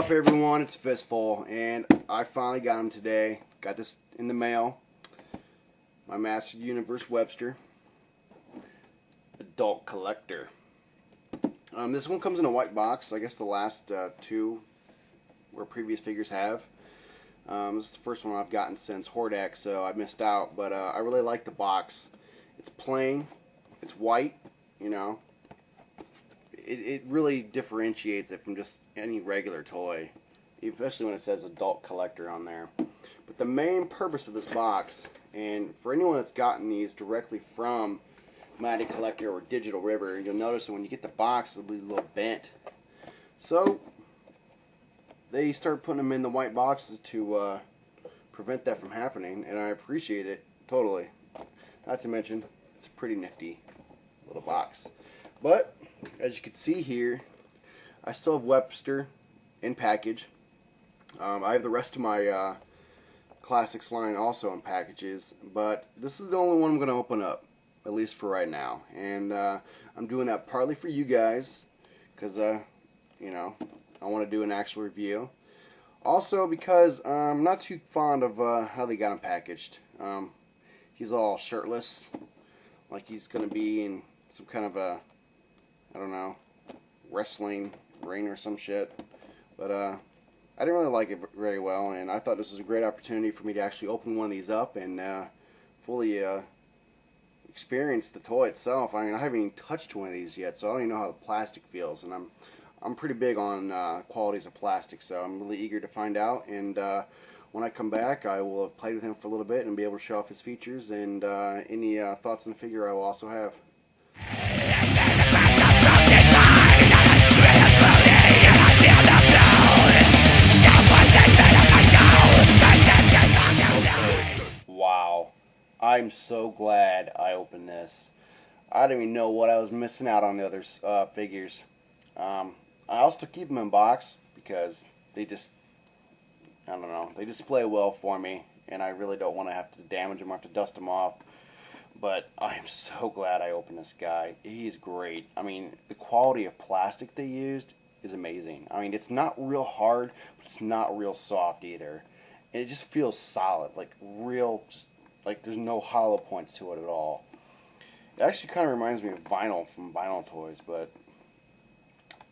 up, everyone? It's Fistful, and I finally got him today. Got this in the mail. My Master Universe Webstor Adult Collector. This one comes in a white box. I guess the last two where previous figures have. This is the first one I've gotten since Hordak, so I missed out. But I really like the box. It's plain. It's white. You know. It really differentiates it from just any regular toy, especially when it says Adult Collector on there. But the main purpose of this box, and for anyone that's gotten these directly from MOTU Collector or Digital River, you'll notice that when you get the box, it'll be a little bent. So they start putting them in the white boxes to prevent that from happening, and I appreciate it totally. Not to mention, it's a pretty nifty little box. But as you can see here, I still have Webstor in package. I have the rest of my Classics line also in packages, but this is the only one I'm going to open up, at least for right now. And I'm doing that partly for you guys, because you know, I want to do an actual review. Also because I'm not too fond of how they got him packaged. He's all shirtless, like he's going to be in some kind of a, I don't know, wrestling ring or some shit. But I didn't really like it very well, and I thought this was a great opportunity for me to actually open one of these up and fully experience the toy itself. I mean, I haven't even touched one of these yet, so I don't even know how the plastic feels. And I'm pretty big on qualities of plastic, so I'm really eager to find out. And when I come back, I will have played with him for a little bit and be able to show off his features and any thoughts on the figure I will also have. Wow, I'm so glad I opened this. I didn't even know what I was missing out on the other figures. I also keep them in box because they just, I don't know, they display well for me, and I really don't want to have to damage them or have to dust them off. But I am so glad I opened this guy. He's great. I mean, the quality of plastic they used is amazing. I mean, it's not real hard, but it's not real soft either. And it just feels solid, like real, just like there's no hollow points to it at all. It actually kind of reminds me of vinyl from Vinyl Toys, but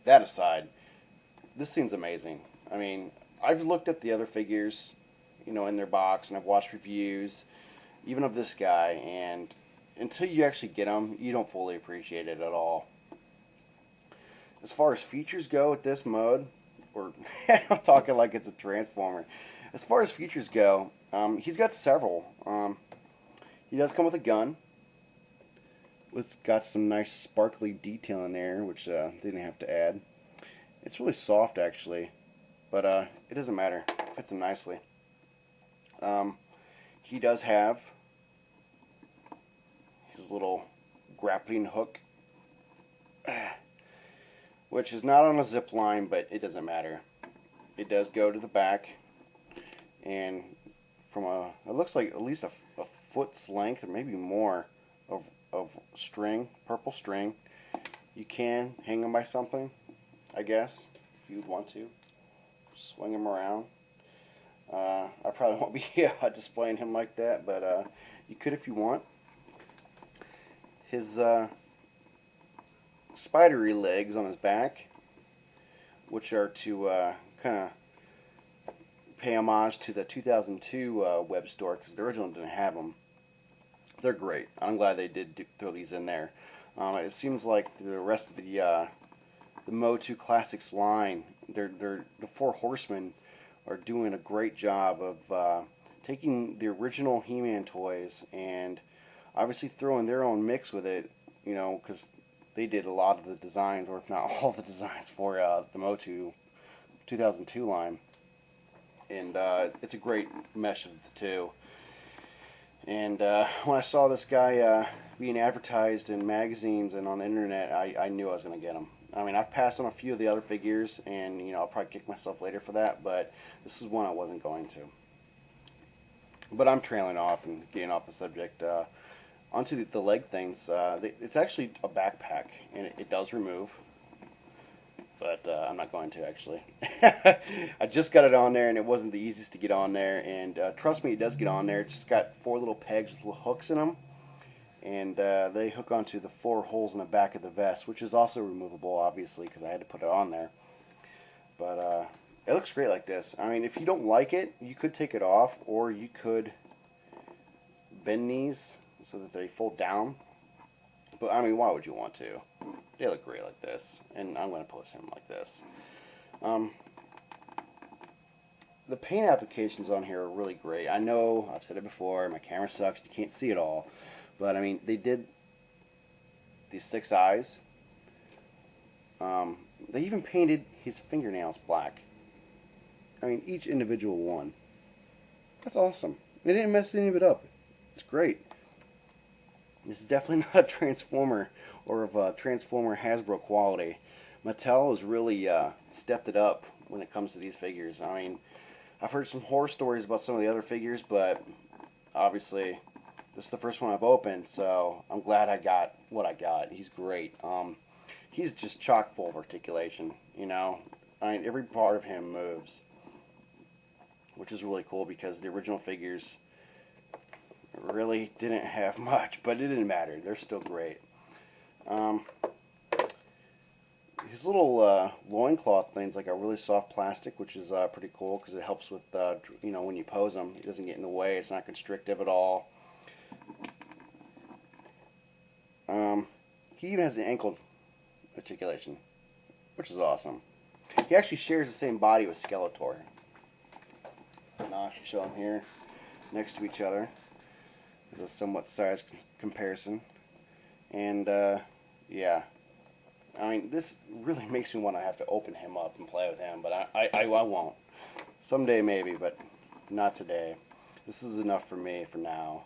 that aside, this thing's amazing. I mean, I've looked at the other figures, you know, in their box, and I've watched reviews, even of this guy, and until you actually get them, you don't fully appreciate it at all. As far as features go with this mode, or I'm talking like it's a Transformer. As far as features go, he's got several. He does come with a gun. It's got some nice sparkly detail in there, which they didn't have to add. It's really soft, actually, but it doesn't matter. It fits him nicely. He does have his little grappling hook, which is not on a zip line, but it doesn't matter. It does go to the back, and from it looks like at least a foot's length, or maybe more, of string, purple string. You can hang them by something, I guess, if you'd want to. Swing them around. I probably won't be displaying him like that, but you could if you want. His spidery legs on his back, which are to kind of pay homage to the 2002 Webstor, because the original didn't have them. They're great. I'm glad they did throw these in there. It seems like the rest of the MOTU Classics line, the Four Horsemen, are doing a great job of taking the original He-Man toys and obviously throwing their own mix with it, you know, because they did a lot of the designs, or if not all the designs, for the MOTU 2002 line. And it's a great mesh of the two. And when I saw this guy being advertised in magazines and on the internet, I knew I was going to get him. I mean, I've passed on a few of the other figures, and you know, I'll probably kick myself later for that, but this is one I wasn't going to. But I'm trailing off and getting off the subject. Onto the leg things, it's actually a backpack, and it does remove. but I'm not going to actually. I just got it on there, and it wasn't the easiest to get on there. And trust me, it does get on there. It's just got 4 little pegs with little hooks in them, and they hook onto the 4 holes in the back of the vest, which is also removable, obviously, because I had to put it on there. But it looks great like this. I mean, if you don't like it, you could take it off, or you could bend these so that they fold down. But I mean, why would you want to? They look great like this, and I'm going to post them like this. The paint applications on here are really great. I know I've said it before, my camera sucks, you can't see it all, but I mean, they did these 6 eyes. They even painted his fingernails black. I mean, each individual one. That's awesome. They didn't mess any of it up. It's great. This is definitely not a Transformer or of a Transformer Hasbro quality. Mattel has really stepped it up when it comes to these figures. I mean, I've heard some horror stories about some of the other figures, but obviously this is the first one I've opened, so I'm glad I got what I got. He's great. He's just chock full of articulation, you know. I mean, every part of him moves, which is really cool because the original figures really didn't have much, but it didn't matter. They're still great. His little loincloth thing's like a really soft plastic, which is pretty cool because it helps with, you know, when you pose him. It doesn't get in the way. It's not constrictive at all. He even has the ankle articulation, which is awesome. He actually shares the same body with Skeletor. And I'll actually show them here next to each other. There's a somewhat size comparison. And, yeah. I mean, this really makes me want to have to open him up and play with him, but I won't. Someday maybe, but not today. This is enough for me for now.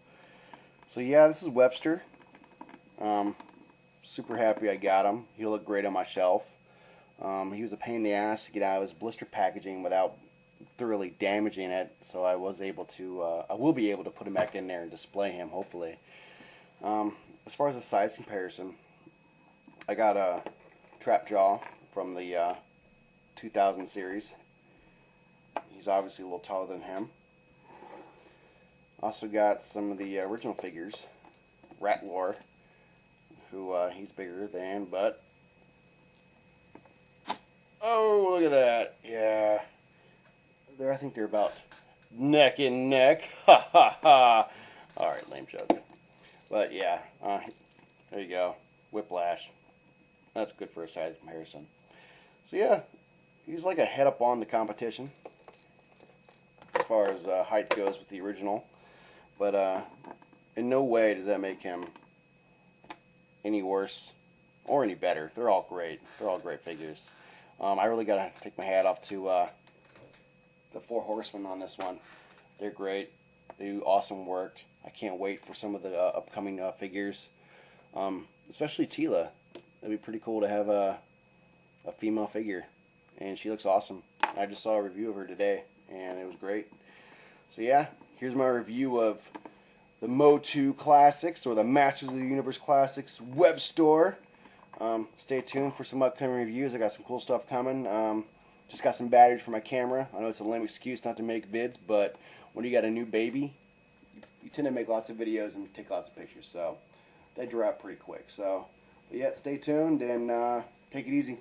So yeah, this is Webstor. Super happy I got him. He'll look great on my shelf. He was a pain in the ass to get out of his blister packaging without thoroughly damaging it, so I was able to, I will be able to put him back in there and display him, hopefully. As far as the size comparison, I got a Trapjaw from the 2000 series. He's obviously a little taller than him. Also got some of the original figures. Ratlore, who he's bigger than, but oh, look at that. Yeah. I think they're about neck and neck. Ha ha ha. Alright, lame joke. But yeah, there you go. Whiplash. That's good for a size comparison. So yeah, he's like a head up on the competition as far as height goes with the original. But in no way does that make him any worse or any better. They're all great. They're all great figures. I really got to take my hat off to the 4 Horsemen on this one. They're great. They do awesome work. I can't wait for some of the upcoming figures, especially Teela. It'd be pretty cool to have a female figure, and she looks awesome. I just saw a review of her today, and it was great. So yeah, here's my review of the MOTU Classics, or the Masters of the Universe Classics Webstor. Stay tuned for some upcoming reviews. I got some cool stuff coming. Just got some batteries for my camera. I know it's a lame excuse not to make vids, but when you got a new baby, you tend to make lots of videos and take lots of pictures, so they dry out pretty quick. So, but yeah, stay tuned and take it easy.